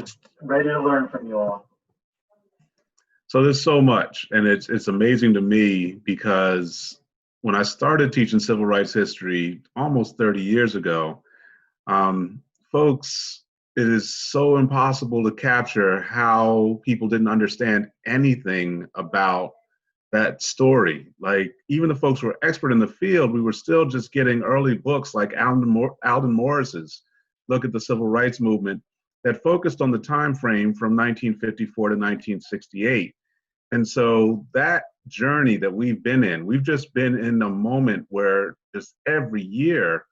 just ready to learn from you all. So there's so much, and it's amazing to me because when I started teaching civil rights history almost 30 years ago, folks, it is so impossible to capture how people didn't understand anything about that story. Like, even the folks who were expert in the field, we were still just getting early books like Alden Morris's Look at the Civil Rights Movement that focused on the time frame from 1954 to 1968. And so that journey that we've been in, we've just been in a moment where just every year,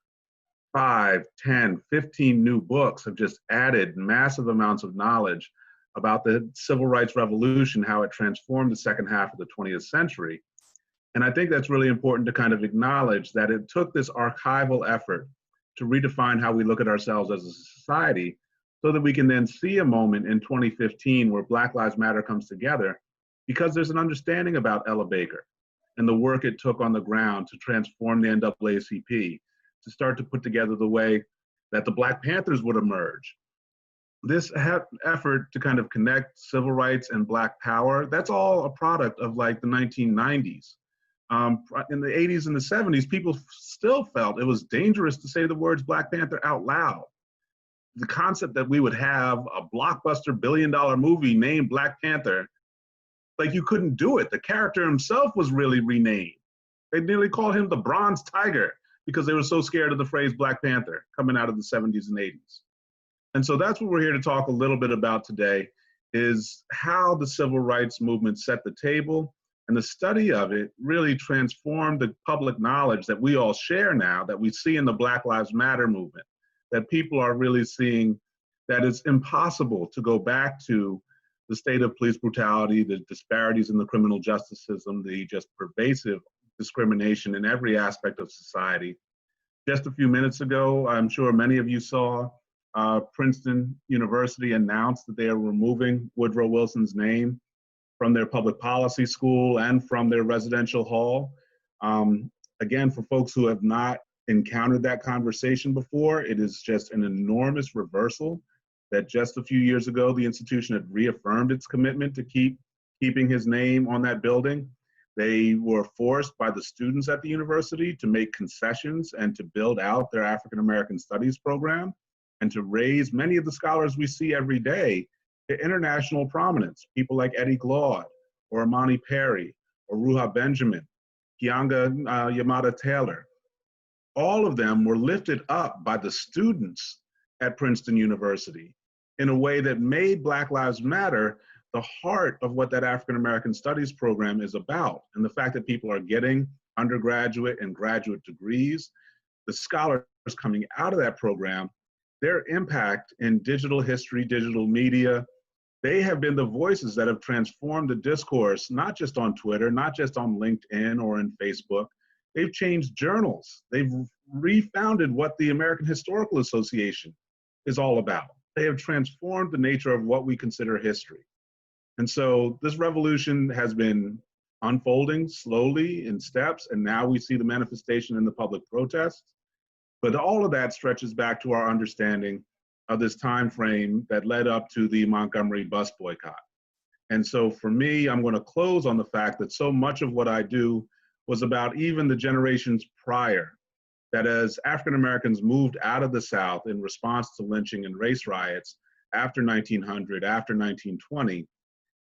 5, 10, 15 new books have just added massive amounts of knowledge about the civil rights revolution, how it transformed the second half of the 20th century. And I think that's really important to kind of acknowledge that it took this archival effort to redefine how we look at ourselves as a society so that we can then see a moment in 2015 where Black Lives Matter comes together, because there's an understanding about Ella Baker and the work it took on the ground to transform the NAACP, to start to put together the way that the Black Panthers would emerge. This effort to kind of connect civil rights and Black power, that's all a product of like the 1990s. In the 80s and the 70s, people still felt it was dangerous to say the words Black Panther out loud. The concept that we would have a blockbuster billion-dollar movie named Black Panther, like, you couldn't do it. The character himself was really renamed. They nearly called him the Bronze Tiger because they were so scared of the phrase Black Panther coming out of the 70s and 80s. And so that's what we're here to talk a little bit about today, is how the civil rights movement set the table, and the study of it really transformed the public knowledge that we all share now, that we see in the Black Lives Matter movement, that people are really seeing that it's impossible to go back to the state of police brutality, the disparities in the criminal justice system, the just pervasive discrimination in every aspect of society. Just a few minutes ago, I'm sure many of you saw Princeton University announced that they are removing Woodrow Wilson's name from their public policy school and from their residential hall. Again, for folks who have not encountered that conversation before, it is just an enormous reversal that just a few years ago, the institution had reaffirmed its commitment to keeping his name on that building. They were forced by the students at the university to make concessions and to build out their African American Studies program and to raise many of the scholars we see every day to international prominence, people like Eddie Glaude or Imani Perry or Ruha Benjamin, Kianga Yamada Taylor. All of them were lifted up by the students at Princeton University in a way that made Black Lives Matter the heart of what that African American Studies program is about. And the fact that people are getting undergraduate and graduate degrees, the scholars coming out of that program, their impact in digital history, digital media, they have been the voices that have transformed the discourse, not just on Twitter, not just on LinkedIn or in Facebook. They've changed journals. They've refounded what the American Historical Association is all about. They have transformed the nature of what we consider history. And so this revolution has been unfolding slowly in steps, and now we see the manifestation in the public protests. But all of that stretches back to our understanding of this time frame that led up to the Montgomery bus boycott. And so for me, I'm going to close on the fact that so much of what I do was about even the generations prior, that as African Americans moved out of the South in response to lynching and race riots after 1900, after 1920,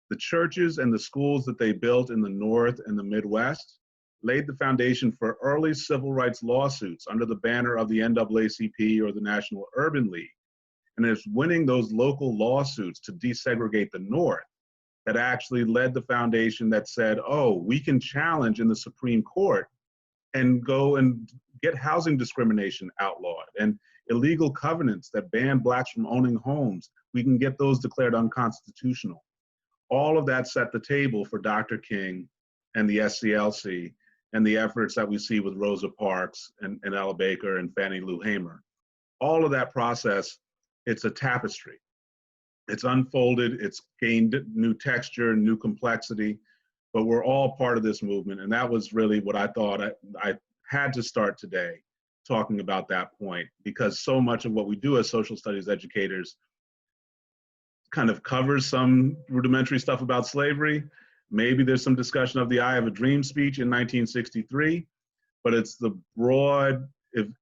the churches and the schools that they built in the North and the Midwest laid the foundation for early civil rights lawsuits under the banner of the NAACP or the National Urban League. And it's winning those local lawsuits to desegregate the North that actually led the foundation that said, oh, we can challenge in the Supreme Court and go and get housing discrimination outlawed, and illegal covenants that ban Blacks from owning homes, we can get those declared unconstitutional. All of that set the table for Dr. King and the SCLC and the efforts that we see with Rosa Parks and Ella Baker and Fannie Lou Hamer. All of that process, it's a tapestry. It's unfolded, it's gained new texture, new complexity, but we're all part of this movement. And that was really what I thought I had to start today talking about that point, because so much of what we do as social studies educators kind of covers some rudimentary stuff about slavery. Maybe there's some discussion of the I Have a Dream speech in 1963, but it's the broad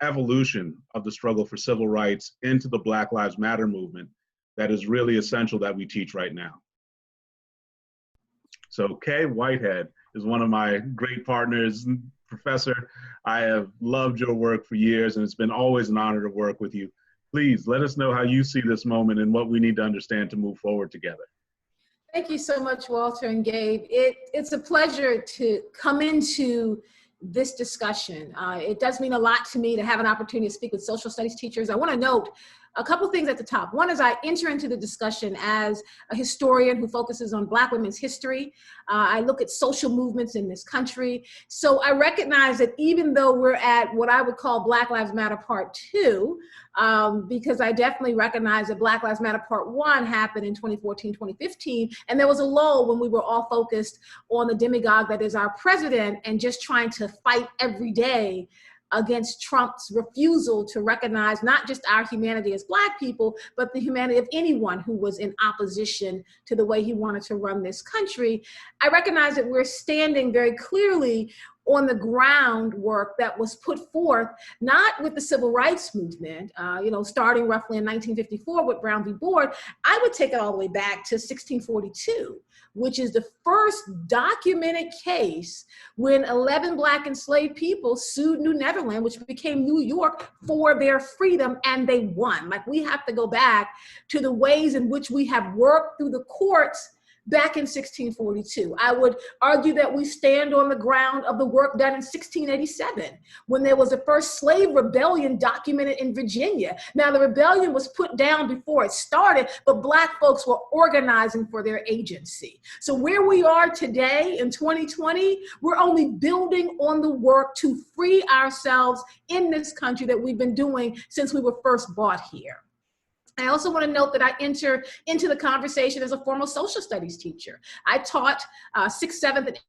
evolution of the struggle for civil rights into the Black Lives Matter movement that is really essential that we teach right now. So Kay Whitehead is one of my great partners. Professor, I have loved your work for years, and it's been always an honor to work with you. Please let us know how you see this moment and what we need to understand to move forward together. Thank you so much, Walter and Gabe. It's a pleasure to come into this discussion. It does mean a lot to me to have an opportunity to speak with social studies teachers. I want to note a couple things at the top. One is I enter into the discussion as a historian who focuses on Black women's history. I look at social movements in this country. So I recognize that even though we're at what I would call Black Lives Matter Part 2, because I definitely recognize that Black Lives Matter Part 1 happened in 2014, 2015, and there was a lull when we were all focused on the demagogue that is our president and just trying to fight every day against Trump's refusal to recognize not just our humanity as Black people, but the humanity of anyone who was in opposition to the way he wanted to run this country. I recognize that we're standing very clearly on the groundwork that was put forth, not with the civil rights movement, starting roughly in 1954 with Brown v. Board. I would take it all the way back to 1642, which is the first documented case when 11 Black enslaved people sued New Netherland, which became New York, for their freedom, and they won. Like, we have to go back to the ways in which we have worked through the courts back in 1642. I would argue that we stand on the ground of the work done in 1687, when there was the first slave rebellion documented in Virginia. Now, the rebellion was put down before it started, but Black folks were organizing for their agency. So where we are today in 2020, we're only building on the work to free ourselves in this country that we've been doing since we were first brought here. I also want to note that I enter into the conversation as a former social studies teacher. I taught 6th, 7th, and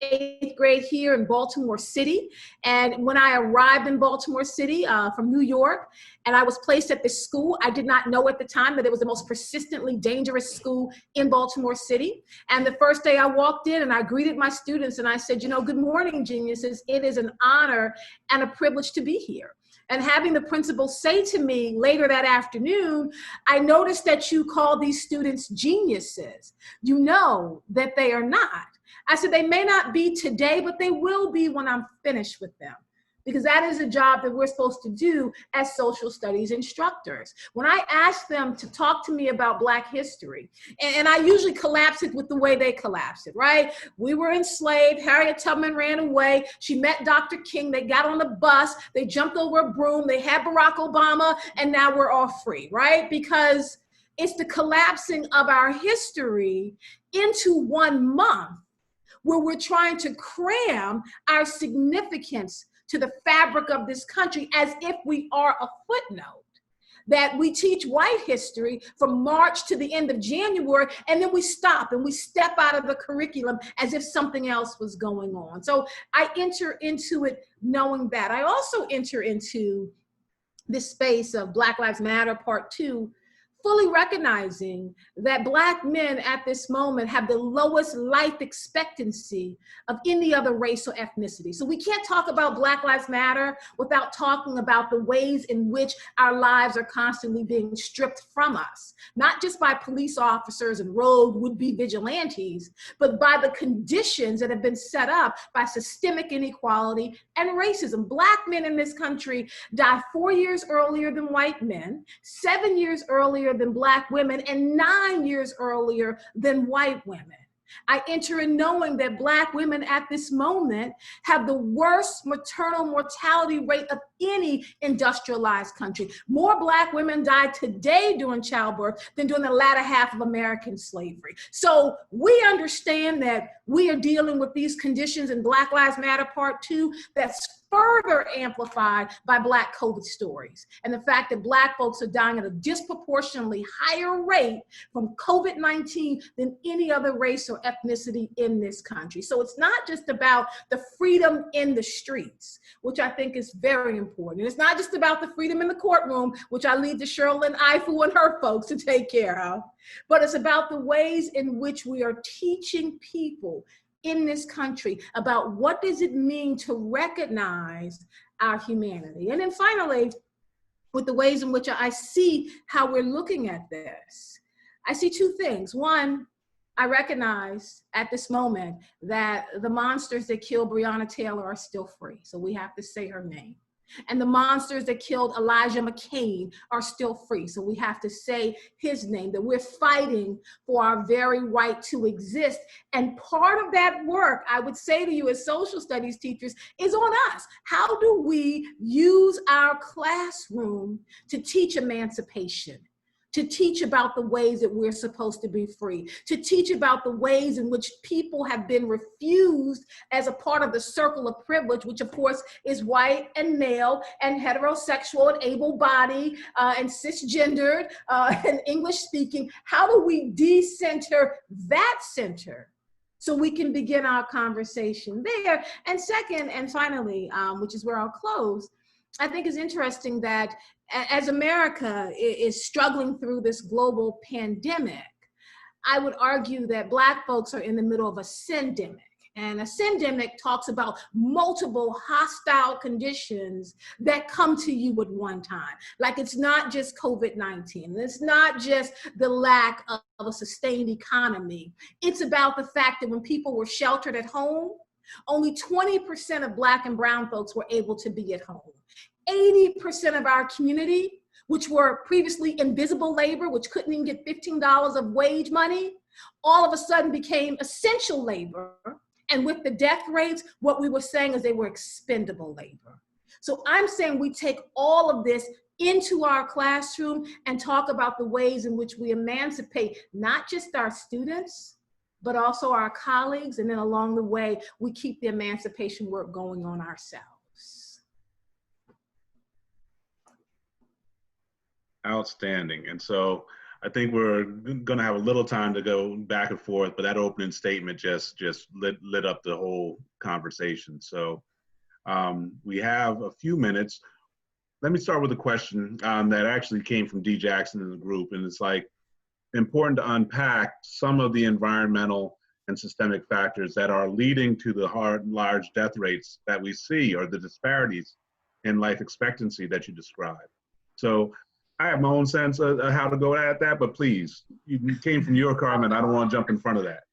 8th grade here in Baltimore City. And when I arrived in Baltimore City from New York, and I was placed at this school, I did not know at the time that it was the most persistently dangerous school in Baltimore City. And the first day I walked in and I greeted my students and I said, good morning, geniuses. It is an honor and a privilege to be here. And having the principal say to me later that afternoon, I noticed that you call these students geniuses. You know that they are not. I said, they may not be today, but they will be when I'm finished with them. Because that is a job that we're supposed to do as social studies instructors. When I ask them to talk to me about Black history, and I usually collapse it with the way they collapse it, right? We were enslaved, Harriet Tubman ran away, she met Dr. King, they got on the bus, they jumped over a broom, they had Barack Obama, and now we're all free, right? Because it's the collapsing of our history into 1 month where we're trying to cram our significance to the fabric of this country as if we are a footnote. That we teach white history from March to the end of January, and then we stop and we step out of the curriculum as if something else was going on. So I enter into it knowing that. I also enter into this space of Black Lives Matter Part 2, fully recognizing that Black men at this moment have the lowest life expectancy of any other race or ethnicity. So we can't talk about Black Lives Matter without talking about the ways in which our lives are constantly being stripped from us, not just by police officers and rogue would-be vigilantes, but by the conditions that have been set up by systemic inequality and racism. Black men in this country die 4 years earlier than white men, 7 years earlier than Black women, and 9 years earlier than white women. I enter in knowing that Black women at this moment have the worst maternal mortality rate of any industrialized country. More Black women die today during childbirth than during the latter half of American slavery. So we understand that we are dealing with these conditions in Black Lives Matter Part 2 that's further amplified by Black COVID stories and the fact that Black folks are dying at a disproportionately higher rate from COVID-19 than any other race or ethnicity in this country. So it's not just about the freedom in the streets, which I think is very important. It's not just about the freedom in the courtroom, which I leave to Sherlyn Ifu and her folks to take care of, but it's about the ways in which we are teaching people in this country about what does it mean to recognize our humanity. And then finally, with the ways in which I see how we're looking at this, I see two things. One, I recognize at this moment that the monsters that killed Breonna Taylor are still free. So we have to say her name. And the monsters that killed Elijah McCain are still free. So we have to say his name, that we're fighting for our very right to exist. And part of that work, I would say to you as social studies teachers, is on us. How do we use our classroom to teach emancipation? To teach about the ways that we're supposed to be free, to teach about the ways in which people have been refused as a part of the circle of privilege, which of course is white and male and heterosexual and able-bodied and cisgendered and English speaking. How do we decenter that center so we can begin our conversation there? And second, and finally, which is where I'll close, I think is interesting that as America is struggling through this global pandemic, I would argue that Black folks are in the middle of a syndemic. And a syndemic talks about multiple hostile conditions that come to you at one time. Like it's not just COVID-19. It's not just the lack of a sustained economy. It's about the fact that when people were sheltered at home, only 20% of Black and brown folks were able to be at home. 80% of our community, which were previously invisible labor, which couldn't even get $15 of wage money, all of a sudden became essential labor. And with the death rates, what we were saying is they were expendable labor. So I'm saying we take all of this into our classroom and talk about the ways in which we emancipate not just our students, but also our colleagues. And then along the way, we keep the emancipation work going on ourselves. Outstanding. And so I think we're going to have a little time to go back and forth, but that opening statement just lit up the whole conversation. So we have a few minutes. Let me start with a question that actually came from D. Jackson in the group. And it's like important to unpack some of the environmental and systemic factors that are leading to the large death rates that we see, or the disparities in life expectancy that you described. So I have my own sense of how to go at that, but please, you came from your comment. I don't want to jump in front of that.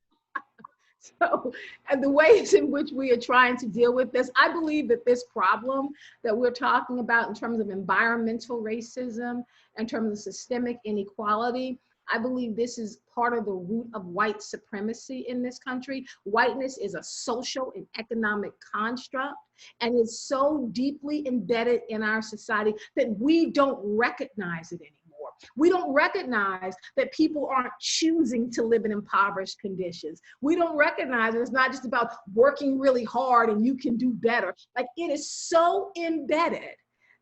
So, and the ways in which we are trying to deal with this, I believe that this problem that we're talking about in terms of environmental racism, in terms of systemic inequality, I believe this is part of the root of white supremacy in this country. Whiteness is a social and economic construct, and it's so deeply embedded in our society that we don't recognize it anymore. We don't recognize that people aren't choosing to live in impoverished conditions. We don't recognize that it's not just about working really hard and you can do better. Like, it is so embedded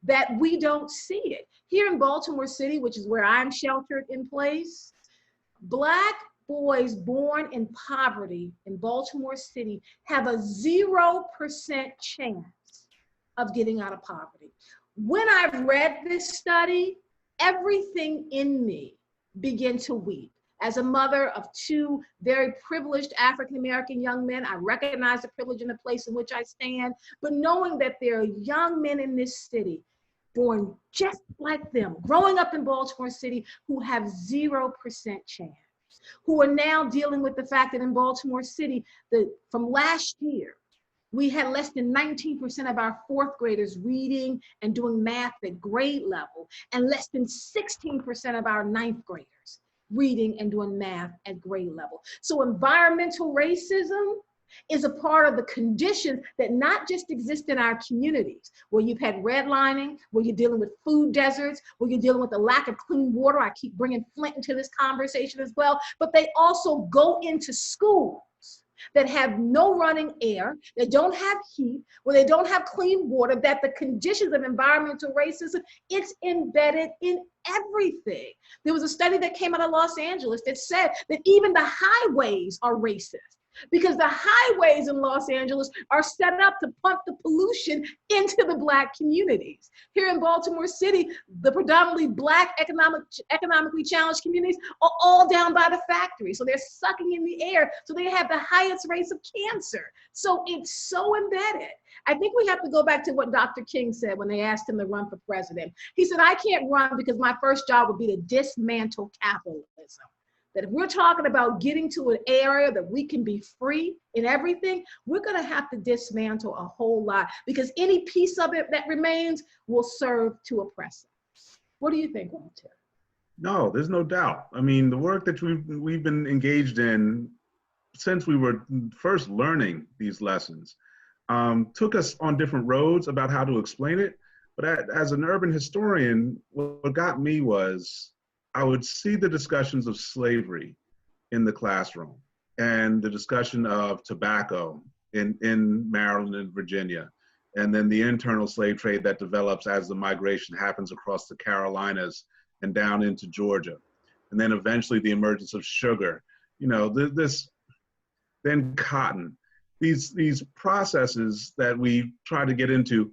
that we don't see it. Here in Baltimore City, which is where I'm sheltered in place, Black boys born in poverty in Baltimore City have a 0% chance of getting out of poverty. When I read this study, everything in me began to weep. As a mother of two very privileged African-American young men, I recognize the privilege in the place in which I stand, but knowing that there are young men in this city born just like them, growing up in Baltimore City, who have 0% chance, who are now dealing with the fact that in Baltimore City, from last year, we had less than 19% of our fourth graders reading and doing math at grade level, and less than 16% of our ninth graders reading and doing math at grade level. So environmental racism is a part of the conditions that not just exist in our communities, where you've had redlining, where you're dealing with food deserts, where you're dealing with the lack of clean water. I keep bringing Flint into this conversation as well, but they also go into schools. that have no running air, that don't have heat, where they don't have clean water, that the conditions of environmental racism, it's embedded in everything. There was a study that came out of Los Angeles that said that even the highways are racist, because the highways in Los Angeles are set up to pump the pollution into the Black communities. Here in Baltimore City, the predominantly Black economically challenged communities are all down by the factory. So they're sucking in the air. So they have the highest rates of cancer. So it's so embedded. I think we have to go back to what Dr. King said when they asked him to run for president. He said, I can't run because my first job would be to dismantle capitalism. That if we're talking about getting to an area that we can be free in everything, we're going to have to dismantle a whole lot, because any piece of it that remains will serve to oppress us. What do you think, Walter? No, there's no doubt. I mean, the work that we've been engaged in since we were first learning these lessons took us on different roads about how to explain it. But as an urban historian, what got me was I would see the discussions of slavery in the classroom and the discussion of tobacco in Maryland and Virginia, and then the internal slave trade that develops as the migration happens across the Carolinas and down into Georgia. And then eventually the emergence of sugar, you know, then cotton, these processes that we try to get into.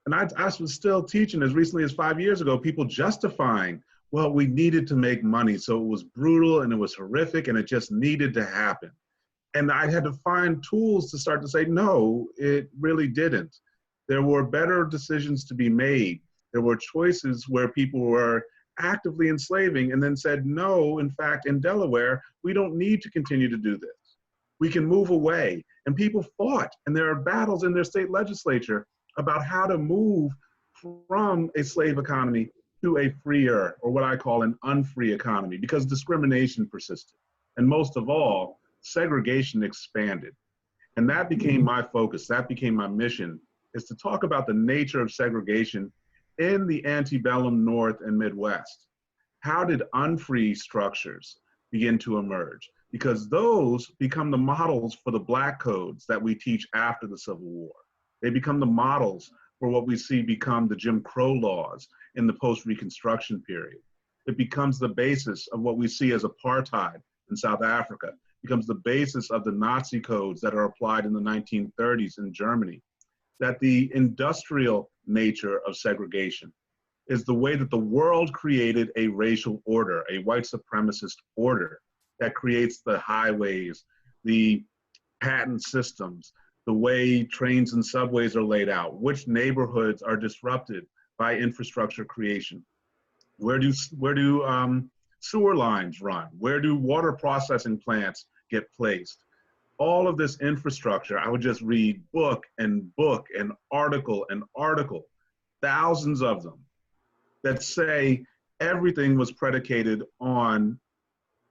And I was still teaching as recently as 5 years ago, people justifying, well, we needed to make money. So it was brutal and it was horrific and it just needed to happen. And I had to find tools to start to say, no, it really didn't. There were better decisions to be made. There were choices where people were actively enslaving and then said, no, in fact, in Delaware, we don't need to continue to do this. We can move away. And people fought, and there are battles in their state legislature about how to move from a slave economy to a freer, or what I call an unfree economy, because discrimination persisted. And most of all, segregation expanded. And that became my focus, that became my mission, is to talk about the nature of segregation in the antebellum North and Midwest. How did unfree structures begin to emerge? Because those become the models for the Black codes that we teach after the Civil War. They become the models for what we see become the Jim Crow laws in the post-Reconstruction period. It becomes the basis of what we see as apartheid in South Africa. It becomes the basis of the Nazi codes that are applied in the 1930s in Germany. That the industrial nature of segregation is the way that the world created a racial order, a white supremacist order that creates the highways, the patent systems, the way trains and subways are laid out, which neighborhoods are disrupted by infrastructure creation. Where do sewer lines run? Where do water processing plants get placed? All of this infrastructure, I would just read book and article, thousands of them, that say everything was predicated on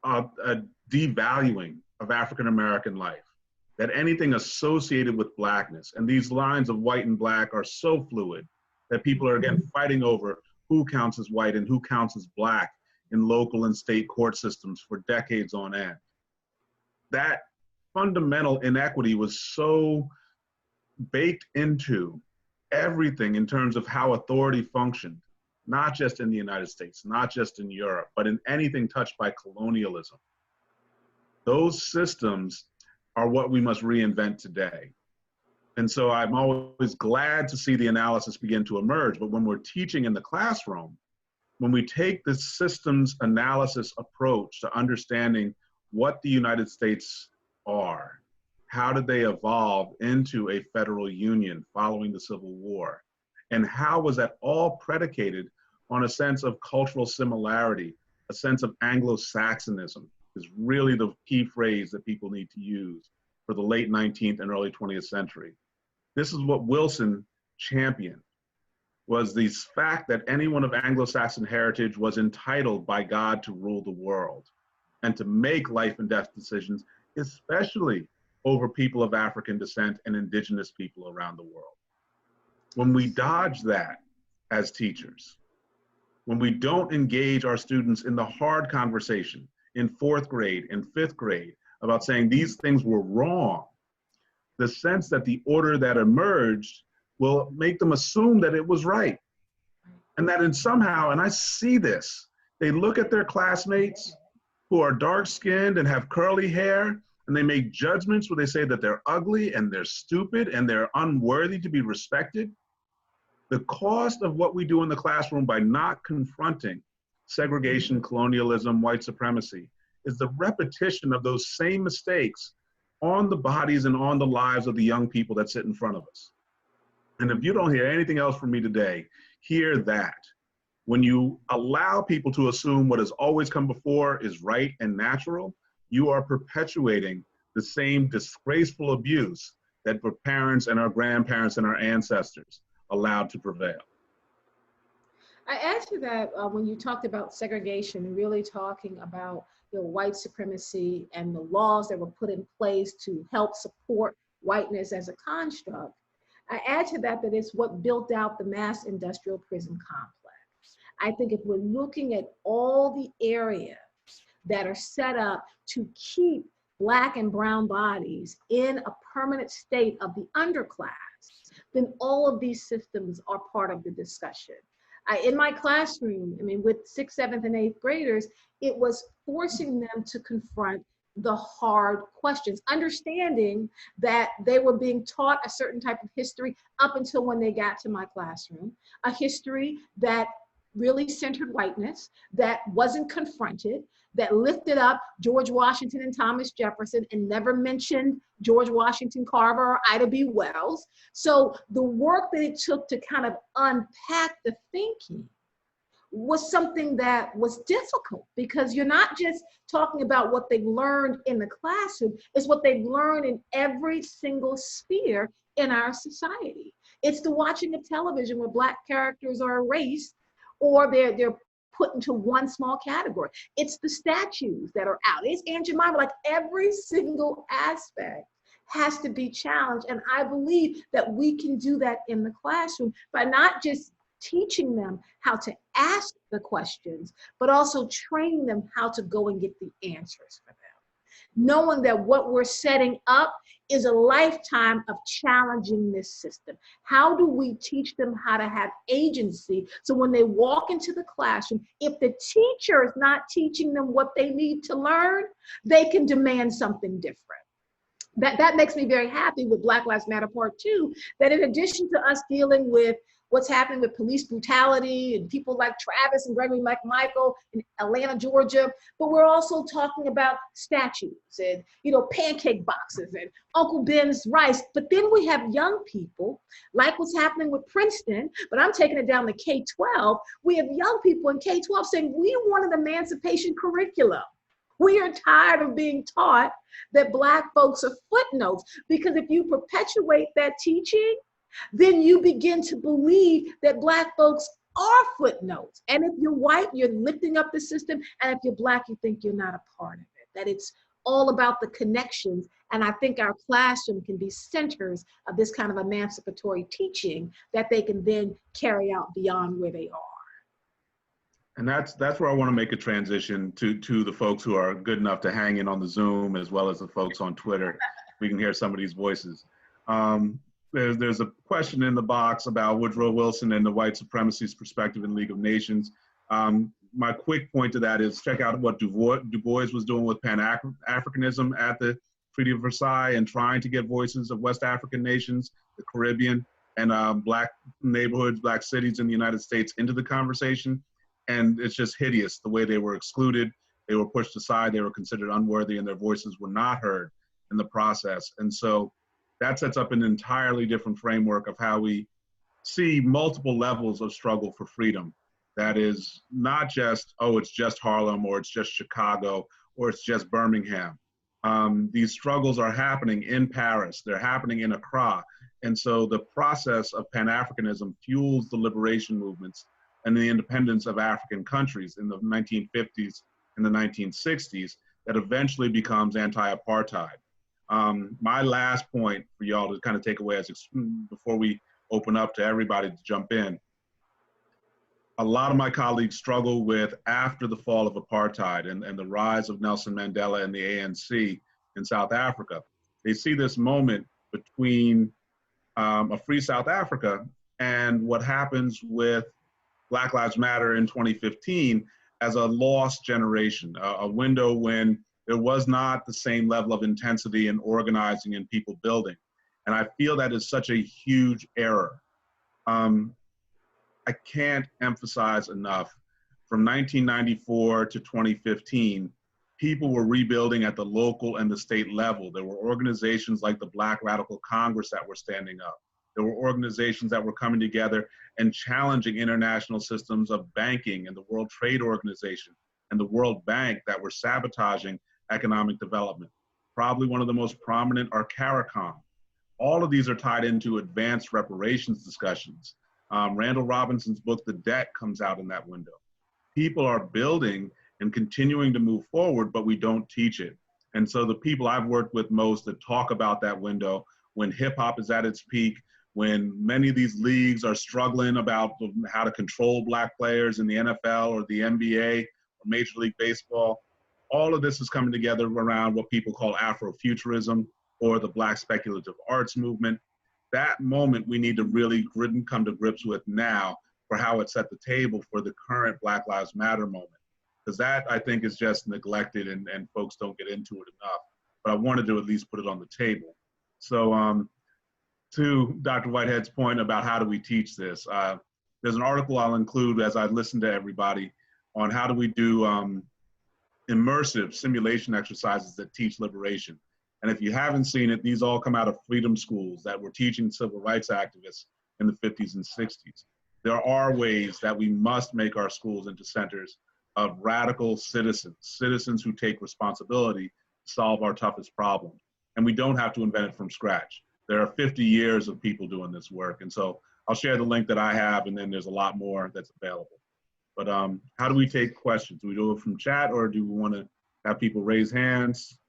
a devaluing of African-American life, that anything associated with Blackness, and these lines of white and Black are so fluid that people are again fighting over who counts as white and who counts as Black in local and state court systems for decades on end. That fundamental inequity was so baked into everything in terms of how authority functioned, not just in the United States, not just in Europe, but in anything touched by colonialism. Those systems are what we must reinvent today. And so I'm always glad to see the analysis begin to emerge, but when we're teaching in the classroom, when we take this systems analysis approach to understanding what the United States are, how did they evolve into a federal union following the Civil War, and how was that all predicated on a sense of cultural similarity, a sense of Anglo-Saxonism, is really the key phrase that people need to use for the late 19th and early 20th century. This is what Wilson championed, was the fact that anyone of Anglo-Saxon heritage was entitled by God to rule the world and to make life and death decisions, especially over people of African descent and indigenous people around the world. When we dodge that as teachers, when we don't engage our students in the hard conversation in 4th grade and 5th grade about saying these things were wrong, the sense that the order that emerged will make them assume that it was right. And that in somehow, and I see this, they look at their classmates who are dark skinned and have curly hair, and they make judgments where they say that they're ugly and they're stupid and they're unworthy to be respected. The cost of what we do in the classroom by not confronting segregation, colonialism, white supremacy is the repetition of those same mistakes on the bodies and on the lives of the young people that sit in front of us. And if you don't hear anything else from me today, hear that. When you allow people to assume what has always come before is right and natural, you are perpetuating the same disgraceful abuse that our parents and our grandparents and our ancestors allowed to prevail. I add to that when you talked about segregation, really talking about white supremacy and the laws that were put in place to help support whiteness as a construct. I add to that that it's what built out the mass industrial prison complex. I think if we're looking at all the areas that are set up to keep Black and brown bodies in a permanent state of the underclass, then all of these systems are part of the discussion. In my classroom, I mean, with 6th, 7th, and 8th graders, it was forcing them to confront the hard questions, understanding that they were being taught a certain type of history up until when they got to my classroom, a history that really centered whiteness, that wasn't confronted, that lifted up George Washington and Thomas Jefferson and never mentioned George Washington Carver or Ida B. Wells. So the work that it took to kind of unpack the thinking was something that was difficult, because you're not just talking about what they've learned in the classroom, it's what they've learned in every single sphere in our society. It's the watching of television where Black characters are erased or they're put into one small category. It's the statues that are out. It's Aunt Jemima. Like, every single aspect has to be challenged. And I believe that we can do that in the classroom by not just teaching them how to ask the questions, but also training them how to go and get the answers for them. Knowing that what we're setting up is a lifetime of challenging this system. How do we teach them how to have agency so when they walk into the classroom, if the teacher is not teaching them what they need to learn, they can demand something different. That makes me very happy with Black Lives Matter Part 2, that in addition to us dealing with what's happening with police brutality and people like Travis and Gregory McMichael in Atlanta, Georgia, but we're also talking about statues and, pancake boxes and Uncle Ben's rice. But then we have young people, like what's happening with Princeton, but I'm taking it down to K-12. We have young people in K-12 saying, we want an emancipation curriculum. We are tired of being taught that Black folks are footnotes, because if you perpetuate that teaching, then you begin to believe that Black folks are footnotes. And if you're white, you're lifting up the system. And if you're Black, you think you're not a part of it, that it's all about the connections. And I think our classroom can be centers of this kind of emancipatory teaching that they can then carry out beyond where they are. And that's where I want to make a transition to the folks who are good enough to hang in on the Zoom, as well as the folks on Twitter. We can hear some of these voices. There's a question in the box about Woodrow Wilson and the white supremacist perspective in League of Nations. My quick point to that is check out what Du Bois was doing with Pan-Africanism at the Treaty of Versailles and trying to get voices of West African nations, the Caribbean, and Black neighborhoods, Black cities in the United States into the conversation. And it's just hideous the way they were excluded, they were pushed aside, they were considered unworthy, and their voices were not heard in the process. And so that sets up an entirely different framework of how we see multiple levels of struggle for freedom. That is not just, oh, it's just Harlem, or it's just Chicago, or it's just Birmingham. These struggles are happening in Paris, they're happening in Accra. And so the process of Pan-Africanism fuels the liberation movements and the independence of African countries in the 1950s and the 1960s that eventually becomes anti-apartheid. My last point for y'all to kind of take away before we open up to everybody to jump in, a lot of my colleagues struggle with, after the fall of apartheid and the rise of Nelson Mandela and the ANC, in South Africa. They see this moment between a free South Africa and what happens with Black Lives Matter in 2015 as a lost generation, a window when there was not the same level of intensity in organizing and people building. And I feel that is such a huge error. I can't emphasize enough, from 1994 to 2015, people were rebuilding at the local and the state level. There were organizations like the Black Radical Congress that were standing up. There were organizations that were coming together and challenging international systems of banking and the World Trade Organization and the World Bank that were sabotaging economic development. Probably one of the most prominent are CARICOM. All of these are tied into advanced reparations discussions. Randall Robinson's book, The Debt, comes out in that window. People are building and continuing to move forward, but we don't teach it. And so the people I've worked with most that talk about that window, when hip hop is at its peak, when many of these leagues are struggling about how to control Black players in the NFL or the NBA or Major League Baseball, all of this is coming together around what people call Afrofuturism or the Black speculative arts movement. That moment we need to really come to grips with now for how it set the table for the current Black Lives Matter moment. Because that, I think, is just neglected and folks don't get into it enough. But I wanted to at least put it on the table. So to Dr. Whitehead's point about how do we teach this, there's an article I'll include as I listen to everybody on how do we do immersive simulation exercises that teach liberation. And if you haven't seen it, these all come out of freedom schools that were teaching civil rights activists in the 50s and 60s. There are ways that we must make our schools into centers of radical citizens who take responsibility to solve our toughest problems. And we don't have to invent it from scratch. There are 50 years of people doing this work. And so I'll share the link that I have, and then there's a lot more that's available. But how do we take questions? Do we do it from chat, or do we want to have people raise hands?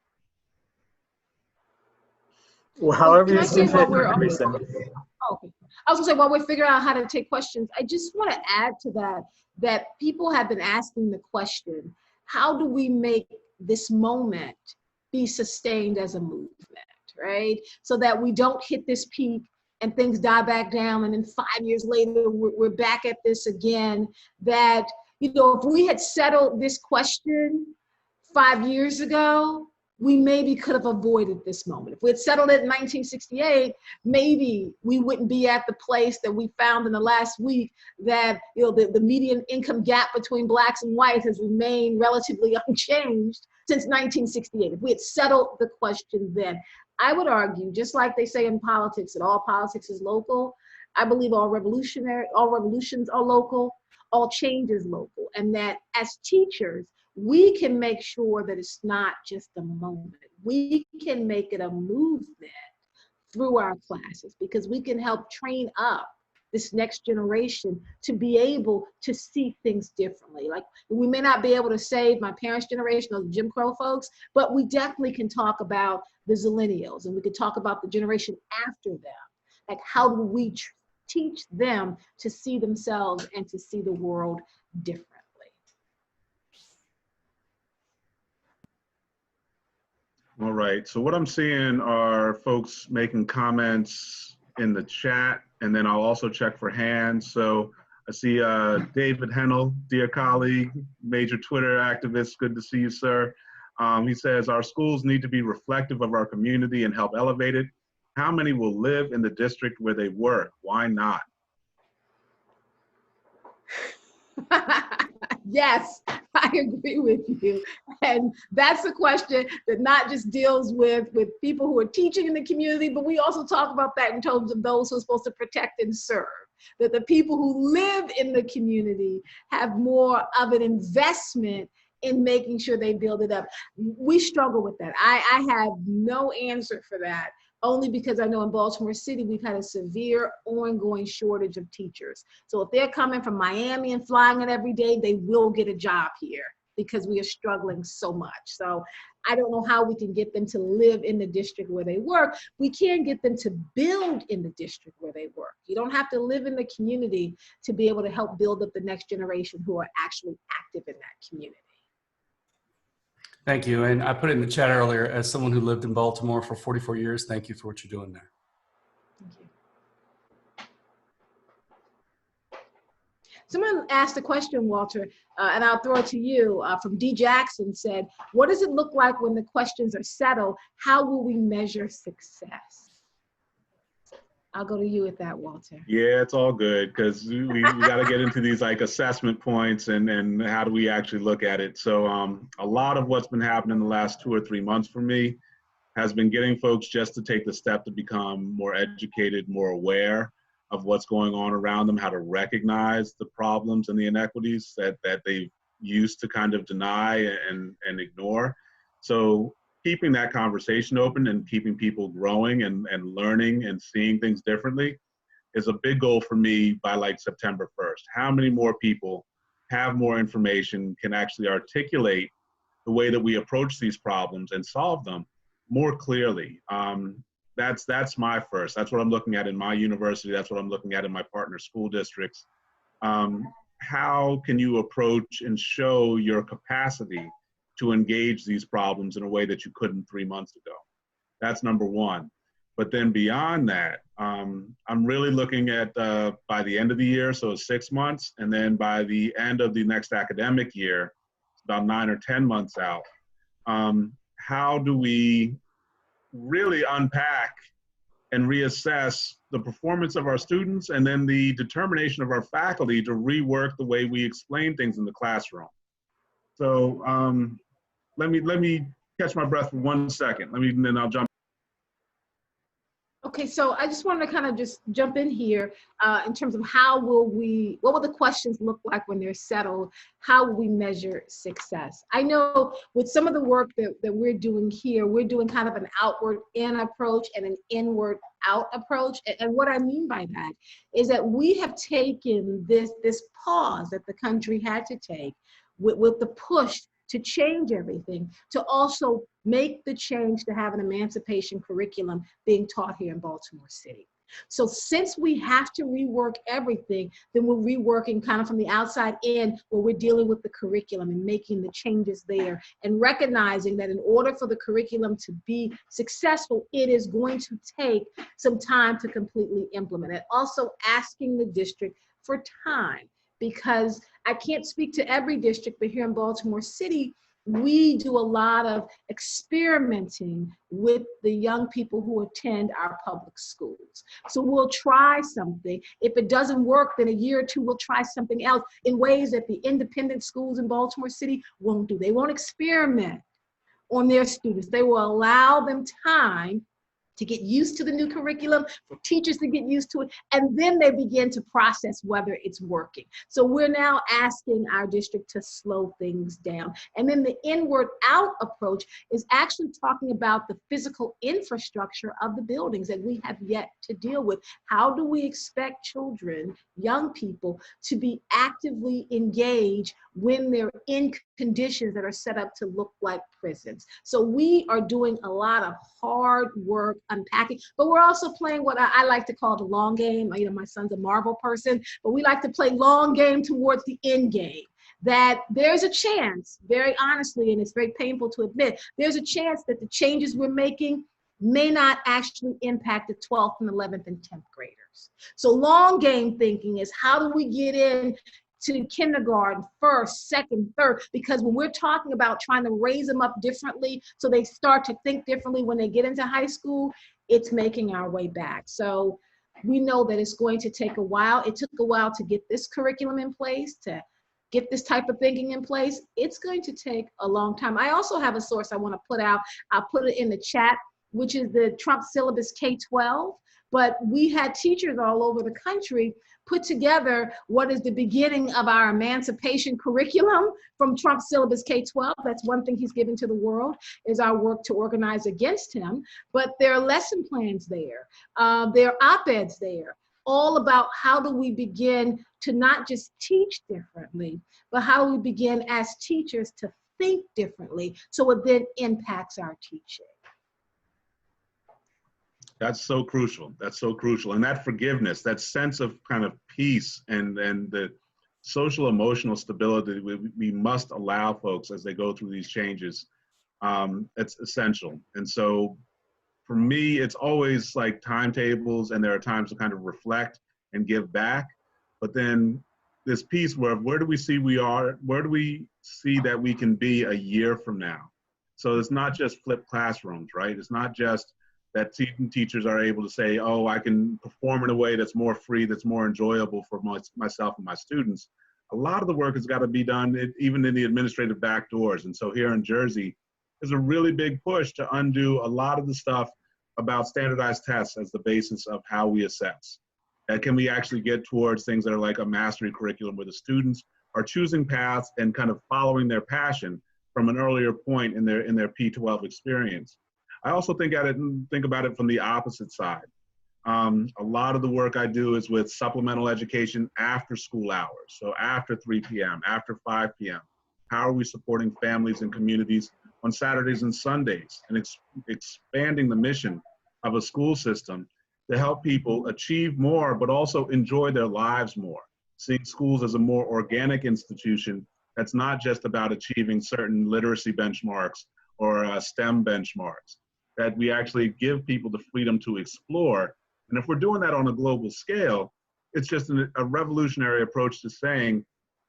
Well, however you see fit, Okay. Teresa. I was gonna say, while we're figuring out how to take questions, I just want to add to that people have been asking the question, how do we make this moment be sustained as a movement, right? So that we don't hit this peak and things die back down, and then 5 years later, we're back at this again. That, you know, if we had settled this question 5 years ago, we maybe could have avoided this moment. If we had settled it in 1968, maybe we wouldn't be at the place that we found in the last week, that, you know, the median income gap between Blacks and whites has remained relatively unchanged since 1968. If we had settled the question then, I would argue, just like they say in politics, that all politics is local, I believe all revolutions are local, all change is local, and that as teachers, we can make sure that it's not just a moment. We can make it a movement through our classes, because we can help train up this next generation to be able to see things differently. Like, we may not be able to save my parents' generation, those Jim Crow folks, but we definitely can talk about the Zillennials, and we could talk about the generation after them. Like, how do we teach them to see themselves and to see the world differently? All right, so what I'm seeing are folks making comments in the chat, and then I'll also check for hands. So I see David Hennel, dear colleague, major Twitter activist, good to see you, sir. He says, our schools need to be reflective of our community and help elevate it. How many will live in the district where they work? Why not? Yes, I agree with you. And that's a question that not just deals with people who are teaching in the community, but we also talk about that in terms of those who are supposed to protect and serve. That the people who live in the community have more of an investment in making sure they build it up. We struggle with that. I have no answer for that, only because I know in Baltimore City, we've had a severe ongoing shortage of teachers. So if they're coming from Miami and flying it every day, they will get a job here because we are struggling so much. So I don't know how we can get them to live in the district where they work. We can get them to build in the district where they work. You don't have to live in the community to be able to help build up the next generation who are actually active in that community. Thank you. And I put it in the chat earlier, as someone who lived in Baltimore for 44 years, thank you for what you're doing there. Thank you. Someone asked a question, Walter, and I'll throw it to you, from D. Jackson said, what does it look like when the questions are settled? How will we measure success? I'll go to you with that, Walter. Yeah, it's all good because we got to get into these like assessment points and how do we actually look at it. So a lot of what's been happening the last 2 or 3 months for me has been getting folks just to take the step to become more educated, more aware of what's going on around them, how to recognize the problems and the inequities that they used to kind of deny and ignore. So keeping that conversation open and keeping people growing and learning and seeing things differently is a big goal for me by like September 1st. How many more people have more information, can actually articulate the way that we approach these problems and solve them more clearly? That's my first. That's what I'm looking at in my university. That's what I'm looking at in my partner school districts. How can you approach and show your capacity to engage these problems in a way that you couldn't 3 months ago? That's number one. But then beyond that, I'm really looking at by the end of the year, so 6 months, and then by the end of the next academic year, it's about 9 or 10 months out. How do we really unpack and reassess the performance of our students and then the determination of our faculty to rework the way we explain things in the classroom? So let me catch my breath for 1 second. And then I'll jump. Okay, so I just wanted to kind of just jump in here in terms of what will the questions look like when they're settled? How will we measure success? I know with some of the work that we're doing here, we're doing kind of an outward in approach and an inward out approach. And what I mean by that is that we have taken this pause that the country had to take with the push to change everything, to also make the change to have an emancipation curriculum being taught here in Baltimore City. So since we have to rework everything, then we're reworking kind of from the outside in, where we're dealing with the curriculum and making the changes there and recognizing that in order for the curriculum to be successful, it is going to take some time to completely implement it. Also asking the district for time, because I can't speak to every district, but here in Baltimore City, we do a lot of experimenting with the young people who attend our public schools. So we'll try something. If it doesn't work, then a year or two, we'll try something else in ways that the independent schools in Baltimore City won't do. They won't experiment on their students. They will allow them time to get used to the new curriculum, for teachers to get used to it, and then they begin to process whether it's working. So we're now asking our district to slow things down. And then the inward out approach is actually talking about the physical infrastructure of the buildings that we have yet to deal with. How do we expect children, young people, to be actively engaged when they're in conditions that are set up to look like prisons? So we are doing a lot of hard work unpacking, but we're also playing what I like to call the long game. You know, my son's a Marvel person, but we like to play long game towards the end game. That there's a chance, very honestly, and it's very painful to admit, there's a chance that the changes we're making may not actually impact the 12th and 11th and 10th graders. So long game thinking is, how do we get in to kindergarten, first, second, third, because when we're talking about trying to raise them up differently so they start to think differently when they get into high school, it's making our way back. So we know that it's going to take a while. It took a while to get this curriculum in place, to get this type of thinking in place. It's going to take a long time. I also have a source I want to put out. I'll put it in the chat, which is the Trump syllabus K-12. But we had teachers all over the country put together what is the beginning of our emancipation curriculum from Trump syllabus K-12. That's one thing he's given to the world, is our work to organize against him. But there are lesson plans there. There are op-eds there, all about how do we begin to not just teach differently, but how do we begin as teachers to think differently so it then impacts our teaching. That's so crucial. That's so crucial. And that forgiveness, that sense of kind of peace and the social emotional stability we must allow folks as they go through these changes It's essential. And so for me, it's always like timetables, and there are times to kind of reflect and give back. But then this piece where do we see we are, where do we see that we can be a year from now? So it's not just flipped classrooms, right? It's not just that teachers are able to say, oh, I can perform in a way that's more free, that's more enjoyable for myself and my students. A lot of the work has got to be done even in the administrative back doors. And so here in Jersey, there's a really big push to undo a lot of the stuff about standardized tests as the basis of how we assess. And can we actually get towards things that are like a mastery curriculum where the students are choosing paths and kind of following their passion from an earlier point in their P12 experience. I also think about it from the opposite side. A lot of the work I do is with supplemental education after school hours. So after 3 p.m., after 5 p.m. How are we supporting families and communities on Saturdays and Sundays, and expanding the mission of a school system to help people achieve more, but also enjoy their lives more. Seeing schools as a more organic institution that's not just about achieving certain literacy benchmarks or STEM benchmarks, that we actually give people the freedom to explore. And if we're doing that on a global scale, it's just a revolutionary approach to saying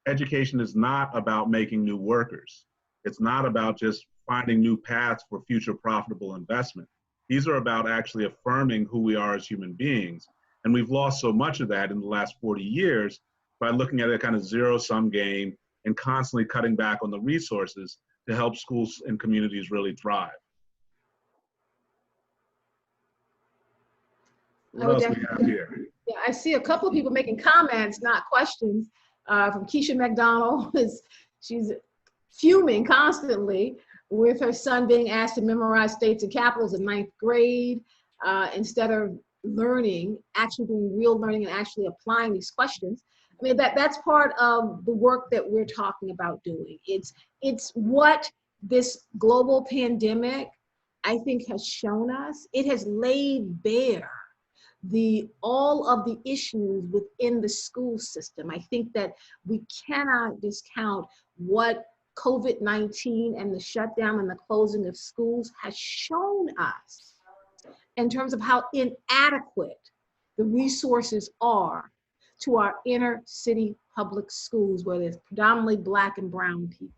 education is not about making new workers. It's not about just finding new paths for future profitable investment. These are about actually affirming who we are as human beings. And we've lost so much of that in the last 40 years by looking at a kind of zero-sum game and constantly cutting back on the resources to help schools and communities really thrive. What else we have here? Yeah, I see a couple of people making comments, not questions, from Keisha McDonald. She's fuming constantly with her son being asked to memorize states and capitals in 9th grade instead of learning, actually doing real learning and actually applying these questions. I mean, that's part of the work that we're talking about doing. It's what this global pandemic, I think, has shown us. It has laid bare all of the issues within the school system. I think that we cannot discount what COVID-19 and the shutdown and the closing of schools has shown us in terms of how inadequate the resources are to our inner city public schools, where there's predominantly Black and brown people.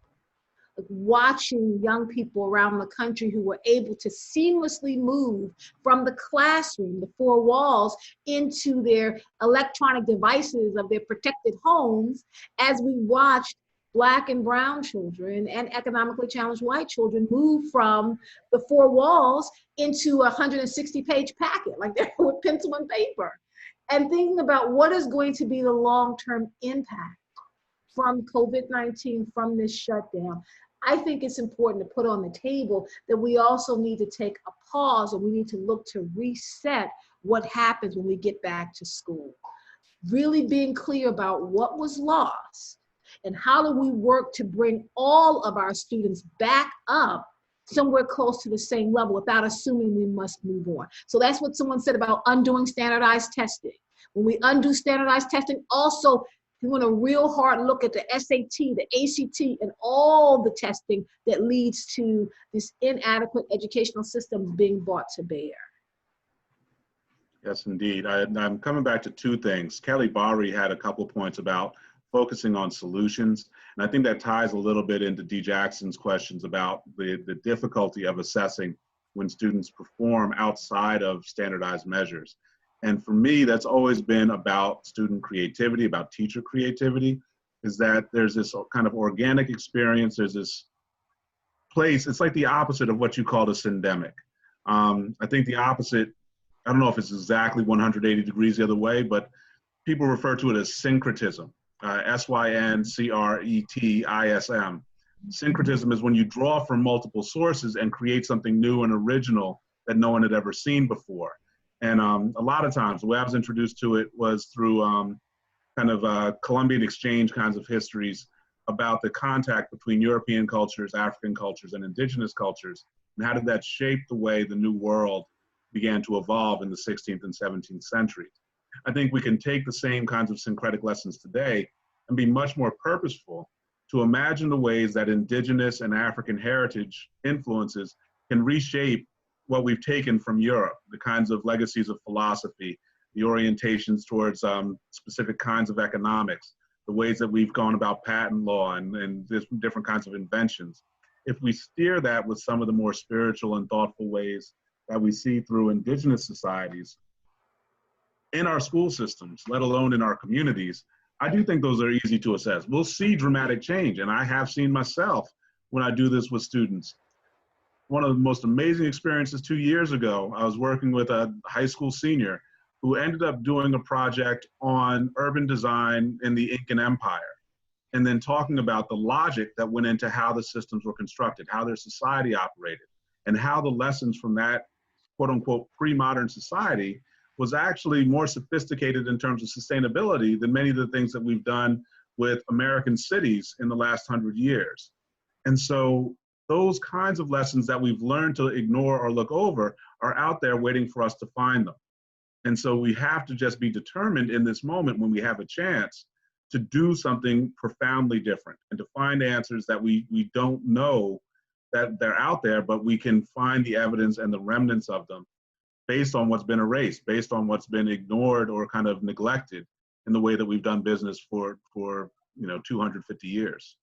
Like watching young people around the country who were able to seamlessly move from the classroom, the four walls, into their electronic devices of their protected homes, as we watched Black and brown children and economically challenged white children move from the four walls into a 160-page packet, like they're with pencil and paper. And thinking about what is going to be the long-term impact from COVID-19, from this shutdown. I think it's important to put on the table that we also need to take a pause, and we need to look to reset what happens when we get back to school. Really being clear about what was lost and how do we work to bring all of our students back up somewhere close to the same level without assuming we must move on. So that's what someone said about undoing standardized testing. When we undo standardized testing, also we want a real hard look at the SAT, the ACT, and all the testing that leads to this inadequate educational systems being brought to bear. Yes, indeed. I'm coming back to two things. Kelly Bari had a couple points about focusing on solutions. And I think that ties a little bit into D. Jackson's questions about the difficulty of assessing when students perform outside of standardized measures. And for me, that's always been about student creativity, about teacher creativity, is that there's this kind of organic experience, there's this place, it's like the opposite of what you call a syndemic. I think the opposite, I don't know if it's exactly 180 degrees the other way, but people refer to it as syncretism. S-Y-N-C-R-E-T-I-S-M. Syncretism is when you draw from multiple sources and create something new and original that no one had ever seen before. And a lot of times, the way I was introduced to it was through kind of Columbian exchange kinds of histories about the contact between European cultures, African cultures, and indigenous cultures, and how did that shape the way the New World began to evolve in the 16th and 17th centuries. I think we can take the same kinds of syncretic lessons today and be much more purposeful to imagine the ways that indigenous and African heritage influences can reshape what we've taken from Europe, the kinds of legacies of philosophy, the orientations towards specific kinds of economics, the ways that we've gone about patent law and different kinds of inventions. If we steer that with some of the more spiritual and thoughtful ways that we see through indigenous societies in our school systems, let alone in our communities, I do think those are easy to assess. We'll see dramatic change, and I have seen myself when I do this with students. One of the most amazing experiences 2 years ago, I was working with a high school senior who ended up doing a project on urban design in the Incan Empire, and then talking about the logic that went into how the systems were constructed, how their society operated, and how the lessons from that quote unquote pre-modern society was actually more sophisticated in terms of sustainability than many of the things that we've done with American cities in the last 100 years. And so those kinds of lessons that we've learned to ignore or look over are out there waiting for us to find them. And so we have to just be determined in this moment when we have a chance to do something profoundly different and to find answers that we don't know that they're out there, but we can find the evidence and the remnants of them based on what's been erased, based on what's been ignored or kind of neglected in the way that we've done business for 250 years.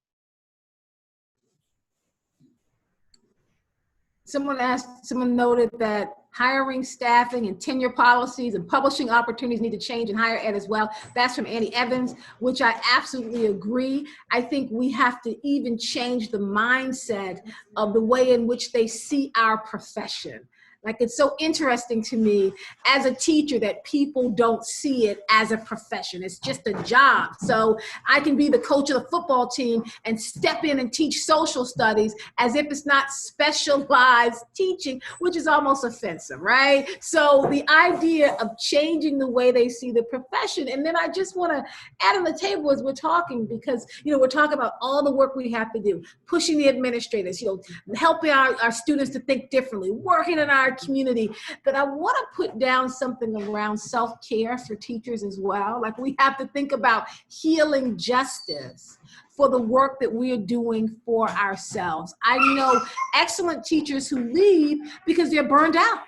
Someone noted that hiring, staffing, and tenure policies and publishing opportunities need to change in higher ed as well. That's from Annie Evans, which I absolutely agree. I think we have to even change the mindset of the way in which they see our profession. Like, it's so interesting to me as a teacher that people don't see it as a profession. It's just a job. So I can be the coach of the football team and step in and teach social studies as if it's not specialized teaching, which is almost offensive, right? So the idea of changing the way they see the profession. And then I just want to add on the table as we're talking, because, we're talking about all the work we have to do, pushing the administrators, helping our students to think differently, working in our community, but I want to put down something around self-care for teachers as well. Like, we have to think about healing justice for the work that we are doing for ourselves. I know excellent teachers who leave because they're burned out.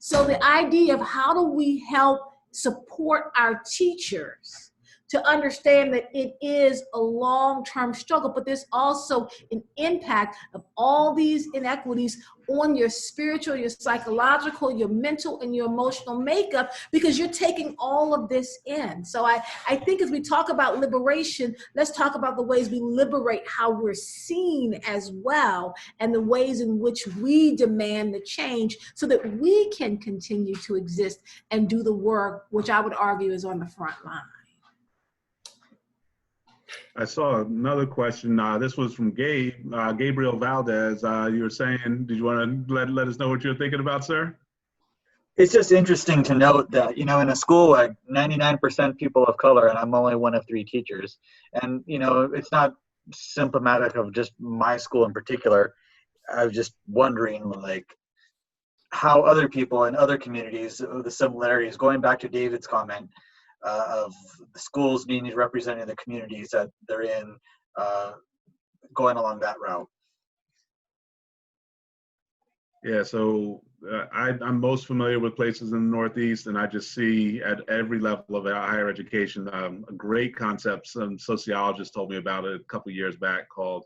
So the idea of how do we help support our teachers to understand that it is a long-term struggle, but there's also an impact of all these inequities on your spiritual, your psychological, your mental, and your emotional makeup, because you're taking all of this in. So I think as we talk about liberation, let's talk about the ways we liberate how we're seen as well, and the ways in which we demand the change so that we can continue to exist and do the work, which I would argue is on the front line. I saw another question. This was from Gabriel Valdez. You were saying, did you want to let us know what you're thinking about, sir? It's just interesting to note that, in a school like 99% people of color, and I'm only one of 3 teachers. And, it's not symptomatic of just my school in particular. I was just wondering, like, how other people in other communities, the similarities, going back to David's comment, of the schools being representing the communities that they're in, going along that route. Yeah, so I'm most familiar with places in the Northeast, and I just see at every level of higher education a great concept some sociologists told me about it a couple of years back called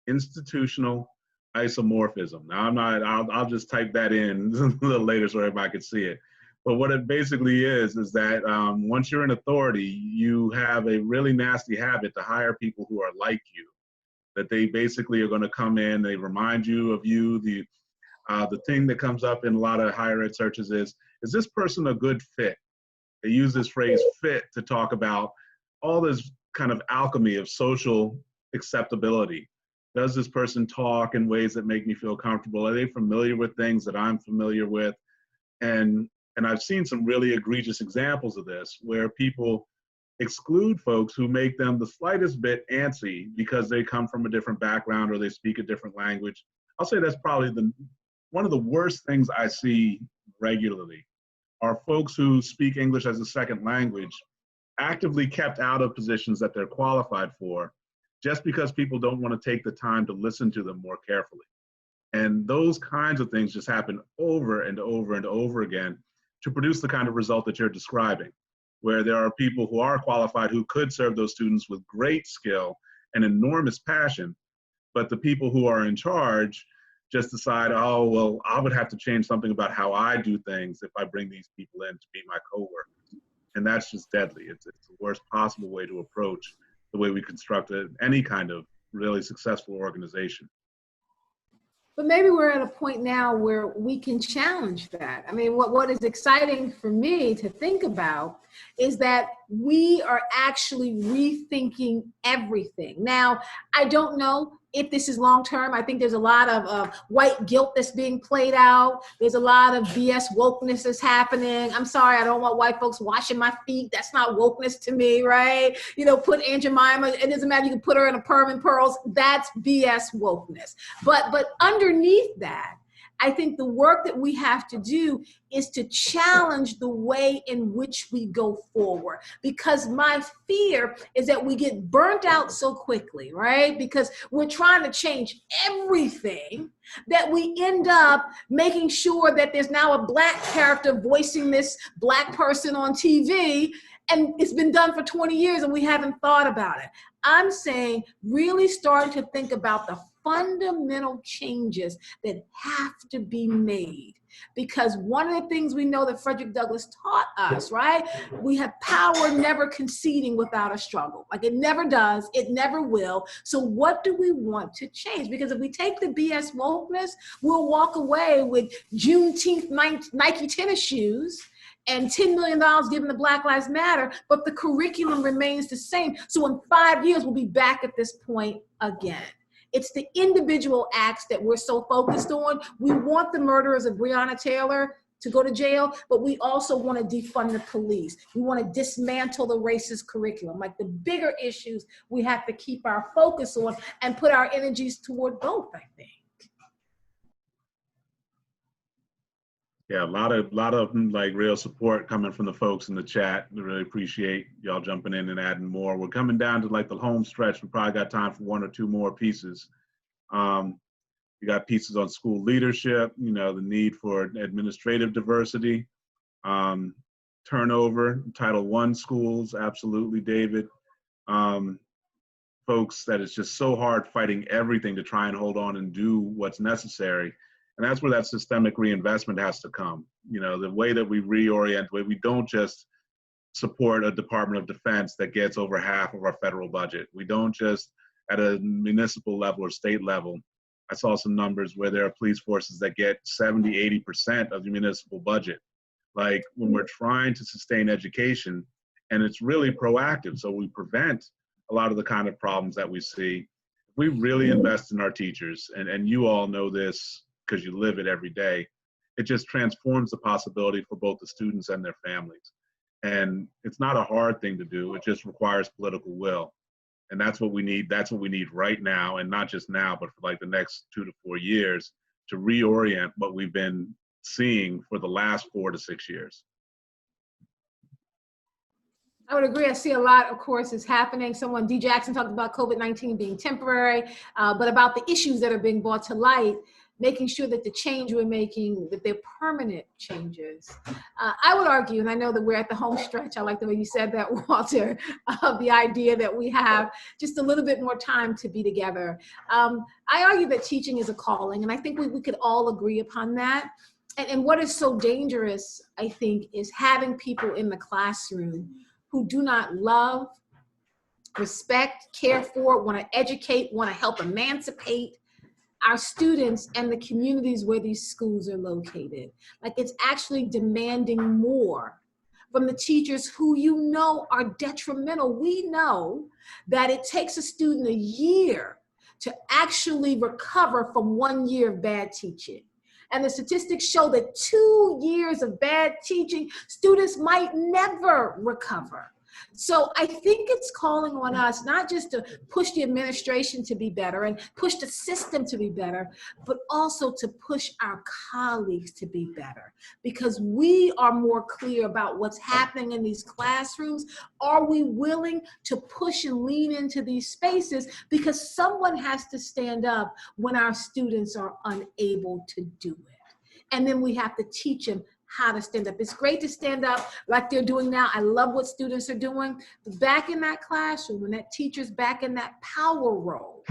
institutional isomorphism. Now I'll just type that in a little later so everybody can see it. But what it basically is that once you're in authority, you have a really nasty habit to hire people who are like you, that they basically are going to come in, they remind you of you. The thing that comes up in a lot of higher ed searches is this person a good fit? They use this phrase fit to talk about all this kind of alchemy of social acceptability. Does this person talk in ways that make me feel comfortable? Are they familiar with things that I'm familiar with? And I've seen some really egregious examples of this where people exclude folks who make them the slightest bit antsy because they come from a different background or they speak a different language. I'll say that's probably one of the worst things I see regularly are folks who speak English as a second language actively kept out of positions that they're qualified for just because people don't want to take the time to listen to them more carefully. And those kinds of things just happen over and over and over again to produce the kind of result that you're describing, where there are people who are qualified who could serve those students with great skill and enormous passion, but the people who are in charge just decide, oh, well, I would have to change something about how I do things if I bring these people in to be my coworkers. And that's just deadly. It's the worst possible way to approach the way we construct any kind of really successful organization. But maybe we're at a point now where we can challenge that. I mean, what is exciting for me to think about is that we are actually rethinking everything. Now, I don't know if this is long-term. I think there's a lot of white guilt that's being played out. There's a lot of BS wokeness that's happening. I'm sorry, I don't want white folks washing my feet. That's not wokeness to me, right? You know, put Aunt Jemima, it doesn't matter, you can put her in a perm and pearls. That's BS wokeness. But underneath that, I think the work that we have to do is to challenge the way in which we go forward. Because my fear is that we get burnt out so quickly, right? Because we're trying to change everything that we end up making sure that there's now a Black character voicing this Black person on TV, and it's been done for 20 years and we haven't thought about it. I'm saying really starting to think about the fundamental changes that have to be made. Because one of the things we know that Frederick Douglass taught us, right? We have power never conceding without a struggle. Like it never does, it never will. So what do we want to change? Because if we take the BS wokeness, we'll walk away with Juneteenth Nike tennis shoes and $10 million given to Black Lives Matter, but the curriculum remains the same. So in 5 years, we'll be back at this point again. It's the individual acts that we're so focused on. We want the murderers of Breonna Taylor to go to jail, but we also want to defund the police. We want to dismantle the racist curriculum. Like the bigger issues we have to keep our focus on and put our energies toward both, I think. Yeah, a lot of like real support coming from the folks in the chat. We really appreciate y'all jumping in and adding more. We're coming down to like the home stretch. We probably got time for one or two more pieces. We got pieces on school leadership, you know, the need for administrative diversity, turnover, Title I schools, absolutely, David. Folks that it's just so hard fighting everything to try and hold on and do what's necessary. And that's where that systemic reinvestment has to come. You know, the way that we reorient, the way we don't just support a Department of Defense that gets over half of our federal budget. We don't just at a municipal level or state level. I saw some numbers where there are police forces that get 70, 80% of the municipal budget. Like when we're trying to sustain education, and it's really proactive, so we prevent a lot of the kind of problems that we see. We really invest in our teachers, and you all know this because you live it every day. It just transforms the possibility for both the students and their families. And it's not a hard thing to do. It just requires political will. And that's what we need. That's what we need right now, and not just now, but for like the next 2 to 4 years to reorient what we've been seeing for the last 4 to 6 years. I would agree. I see a lot, of course, is happening. Someone, D. Jackson, talked about COVID-19 being temporary, but about the issues that are being brought to light, making sure that the change we're making, that they're permanent changes. I would argue, and I know that we're at the home stretch, I like the way you said that, Walter, of the idea that we have just a little bit more time to be together. I argue that teaching is a calling, and I think we could all agree upon that. And what is so dangerous, I think, is having people in the classroom who do not love, respect, care for, want to educate, want to help emancipate our students and the communities where these schools are located. Like it's actually demanding more from the teachers who you know are detrimental. We know that it takes a student a year to actually recover from 1 year of bad teaching. And the statistics show that 2 years of bad teaching, students might never recover. So I think it's calling on us not just to push the administration to be better and push the system to be better, but also to push our colleagues to be better, because we are more clear about what's happening in these classrooms. Are we willing to push and lean into these spaces? Because someone has to stand up when our students are unable to do it. And then we have to teach them how to stand up. It's great to stand up like they're doing now. I love what students are doing. But back in that classroom, when that teacher's back in that power role,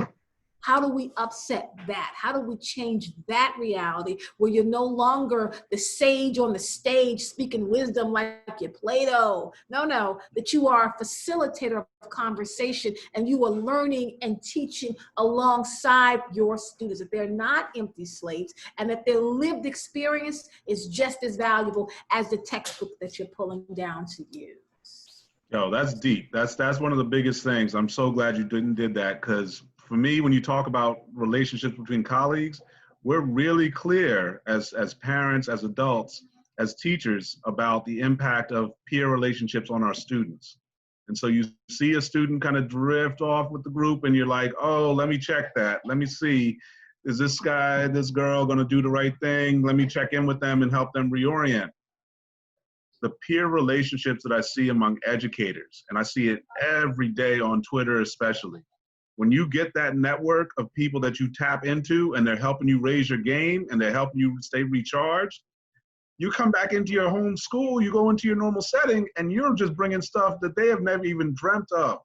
how do we upset that? How do we change that reality where you're no longer the sage on the stage speaking wisdom like you're Plato? No, that you are a facilitator of conversation and you are learning and teaching alongside your students, that they're not empty slates and that their lived experience is just as valuable as the textbook that you're pulling down to use. Yo, that's deep. That's one of the biggest things. I'm so glad you did that, because for me, when you talk about relationships between colleagues, we're really clear as parents, as adults, as teachers about the impact of peer relationships on our students. And so you see a student kind of drift off with the group and you're like, oh, let me check that. Let me see, is this guy, this girl gonna do the right thing? Let me check in with them and help them reorient. The peer relationships that I see among educators, and I see it every day on Twitter especially, when you get that network of people that you tap into and they're helping you raise your game and they're helping you stay recharged, you come back into your home school, you go into your normal setting, and you're just bringing stuff that they have never even dreamt of.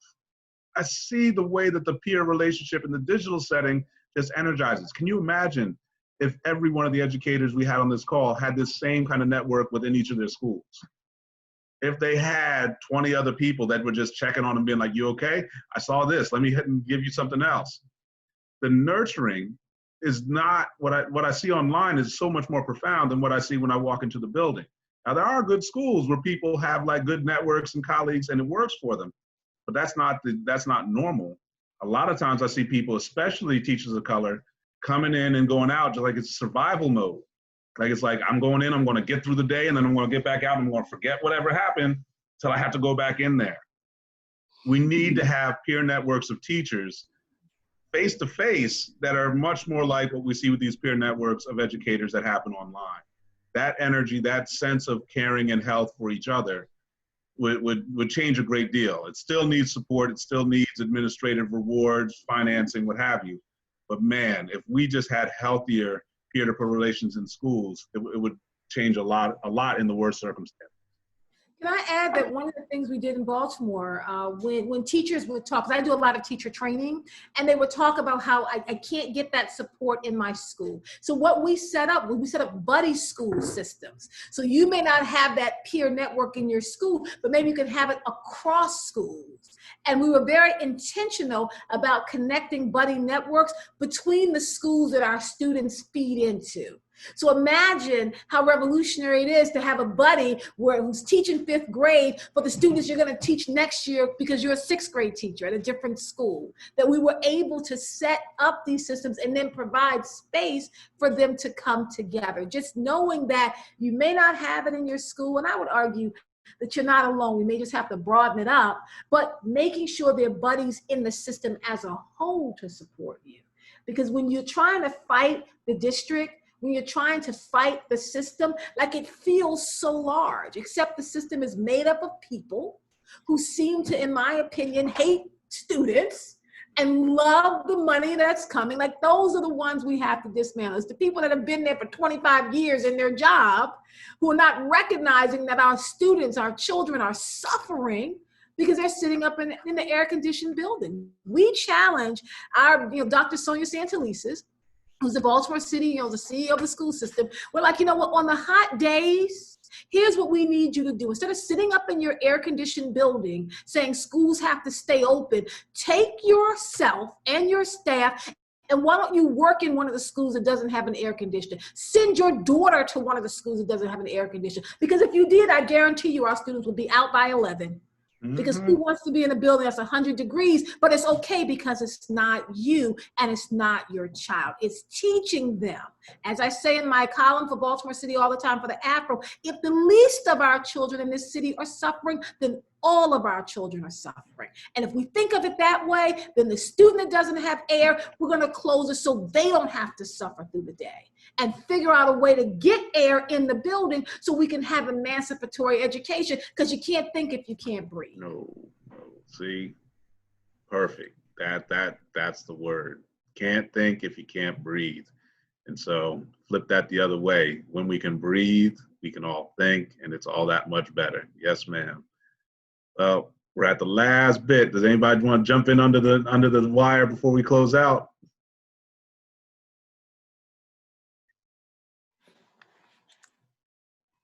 I see the way that the peer relationship in the digital setting just energizes. Can you imagine if every one of the educators we had on this call had this same kind of network within each of their schools? If they had 20 other people that were just checking on them, being like, you okay? I saw this, let me hit and give you something else. The nurturing is not, what I see online is so much more profound than what I see when I walk into the building. Now, there are good schools where people have like good networks and colleagues and it works for them, but that's not normal. A lot of times I see people, especially teachers of color, coming in and going out just like it's survival mode. Like, it's like, I'm going in, I'm going to get through the day, and then I'm going to get back out, and I'm going to forget whatever happened till I have to go back in there. We need to have peer networks of teachers face to face that are much more like what we see with these peer networks of educators that happen online. That energy, that sense of caring and health for each other would change a great deal. It still needs support, it still needs administrative rewards, financing, what have you. But man, if we just had healthier peer-to-peer relations in schools, it would change a lot in the worst circumstances. Can I add that one of the things we did in Baltimore, when teachers would talk, because I do a lot of teacher training, and they would talk about how I can't get that support in my school. So what we set up buddy school systems. So you may not have that peer network in your school, but maybe you can have it across schools. And we were very intentional about connecting buddy networks between the schools that our students feed into. So imagine how revolutionary it is to have a buddy who's teaching 5th grade for the students you're going to teach next year because you're a 6th grade teacher at a different school. That we were able to set up these systems and then provide space for them to come together. Just knowing that you may not have it in your school, and I would argue that you're not alone. We may just have to broaden it up, but making sure there are buddies in the system as a whole to support you. Because when you're trying to fight the district, when you're trying to fight the system, like, it feels so large, except the system is made up of people who seem to, in my opinion, hate students and love the money that's coming. Like, those are the ones we have to dismantle. It's the people that have been there for 25 years in their job who are not recognizing that our students, our children are suffering because they're sitting up in the air-conditioned building. We challenge our, Dr. Sonia Santelises, who's the Baltimore City, the CEO of the school system. We're like, you know what, on the hot days, here's what we need you to do. Instead of sitting up in your air-conditioned building saying schools have to stay open, take yourself and your staff, and why don't you work in one of the schools that doesn't have an air conditioner? Send your daughter to one of the schools that doesn't have an air conditioner. Because if you did, I guarantee you our students would be out by 11. Because who wants to be in a building that's 100 degrees, but it's okay because it's not you and it's not your child. It's teaching them. As I say in my column for Baltimore City all the time for the Afro, if the least of our children in this city are suffering, then all of our children are suffering. And if we think of it that way, then the student that doesn't have air, we're going to close it so they don't have to suffer through the day, and figure out a way to get air in the building so we can have emancipatory education, because you can't think if you can't breathe. No. See, perfect. That's the word. Can't think if you can't breathe. And so flip that the other way. When we can breathe, we can all think, and it's all that much better. Yes, ma'am. Well, we're at the last bit. Does anybody want to jump in under the wire before we close out?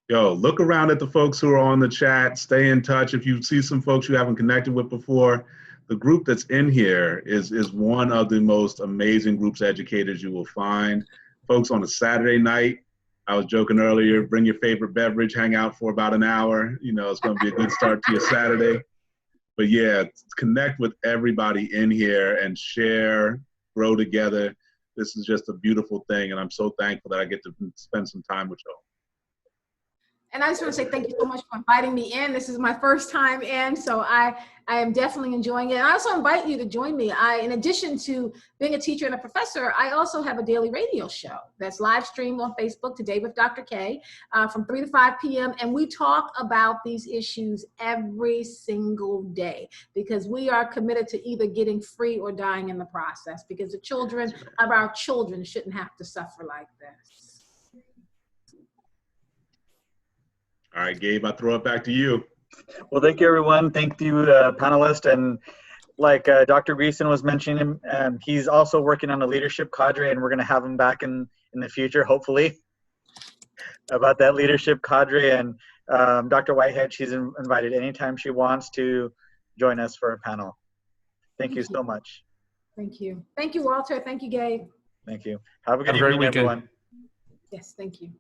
Yo, look around at the folks who are on the chat. Stay in touch. If you see some folks you haven't connected with before, the group that's in here is one of the most amazing groups of educators you will find. Folks, on a Saturday night, I was joking earlier, bring your favorite beverage, hang out for about an hour. You know, it's going to be a good start to your Saturday. But yeah, connect with everybody in here and share, grow together. This is just a beautiful thing, and I'm so thankful that I get to spend some time with y'all. And I just want to say thank you so much for inviting me in. This is my first time in, so I am definitely enjoying it. And I also invite you to join me. In addition to being a teacher and a professor, I also have a daily radio show that's live streamed on Facebook, Today with Dr. K, from 3 to 5 p.m. And we talk about these issues every single day, because we are committed to either getting free or dying in the process, because the children of our children shouldn't have to suffer like this. All right, Gabe, I'll throw it back to you. Well, thank you, everyone. Thank you, panelists. And like Dr. Greason was mentioning, he's also working on a leadership cadre, and we're going to have him back in the future, hopefully, about that leadership cadre. And Dr. Whitehead, she's invited anytime she wants to join us for a panel. Thank you so much. Thank you. Thank you, Walter. Thank you, Gabe. Thank you. Have a good Have a great evening, weekend. everyone. Yes, thank you.